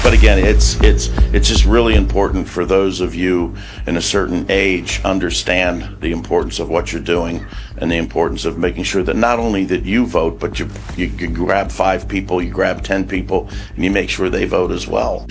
But again, it's just really important for those of you in a certain age understand the importance of what you're doing and the importance of making sure that not only that you vote, but you grab 5 people, you grab 10 people, and you make sure they vote as well.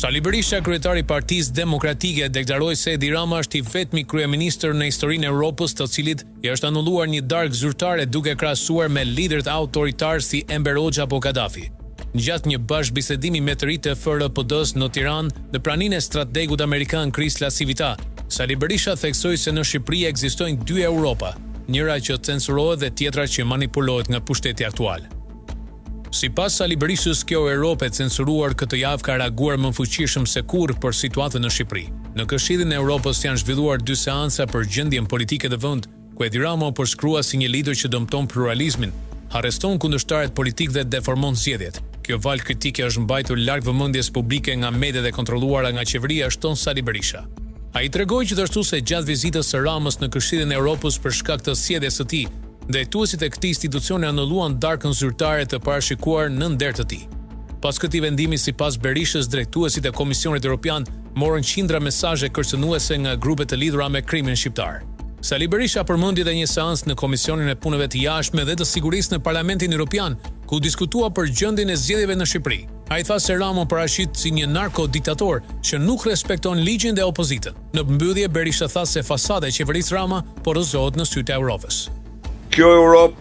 Sali Berisha, kryetari i Partisë Demokratike, deklaroi se Edi Rama është i vetmi kryeministër në historinë e Europës të cilit i është anulluar një darkë zyrtare duke krahasuar me liderët autoritar si Enver Hoxha apo Gaddafi. Gjatë një bashkëbisedimi me të rinjtë e FRPD-s në Tiranë në praninë e strategut amerikan Chris Lascivita, Sali Berisha theksoi se në Shqipëri ekzistojnë 2 Europa, njëra që censurohet dhe tjetra që manipulohet nga pushteti aktual. Sipas Sali Berishës, kjo Europë e censuruar këtë javë ka reaguar më fuqishëm se kurrë për situatën në Shqipëri. Në Këshillin e Europës janë zhvilluar 2 seanca për gjendjen politike të vend, ku Edi Rama u përshkrua si një lider që dëmton pluralizmin, arreston kundërshtarët politik dhe deformon zgjedhjet. Kjo valë kritike është mbajtur larg vëmendjes publike nga mediat e kontrolluara nga qeveria, shton Sali Berisha. Ai tregoi gjithashtu se gjatë vizitës së Ramës në Këshillin e Europës për shkak të sjelljes së tij, drejtuesit e këtij institucioni anulluan darkën zyrtare të parashikuar në nder të tij. Pas këtij vendimi, sipas Berishës, drejtuesit e Komisionit Evropian morën qindra mesazhe kërcënuese nga grupet e lidhura me krimin shqiptar. Sali Berisha përmendi edhe një seancë në Komisionin e Punëve të Jashtme dhe të Sigurisë në Parlamentin Evropian, ku diskutua për gjendjen e zgjedhjeve në Shqipëri. Ai tha se Rama paraqit si një narkodiktator që nuk respekton ligjin dhe opozitën. Në mbyllje, Berisha tha se fasada e qeverisë Rama porozzohet në sytë e Europës. Kjo Europë,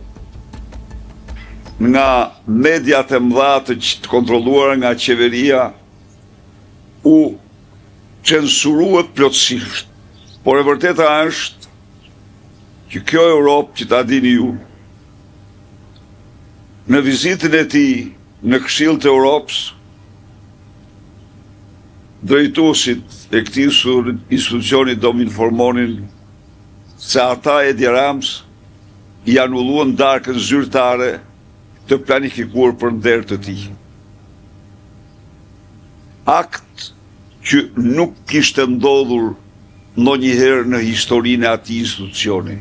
nga mediat e mëdha të kontrolluara nga qeveria, u censuruat plotësisht. Por e vërteta është që kjo Europë, që ta dini ju, në vizitën e tij në Këshill të Europës, drejtuesit e këtij institucioni do më informonin se ata Edi Ramës i anulluan darkën zyrtare të planifikuar për nder të tij. Akt që nuk kishte ndodhur ndonjëherë në historinë e atij institucioni.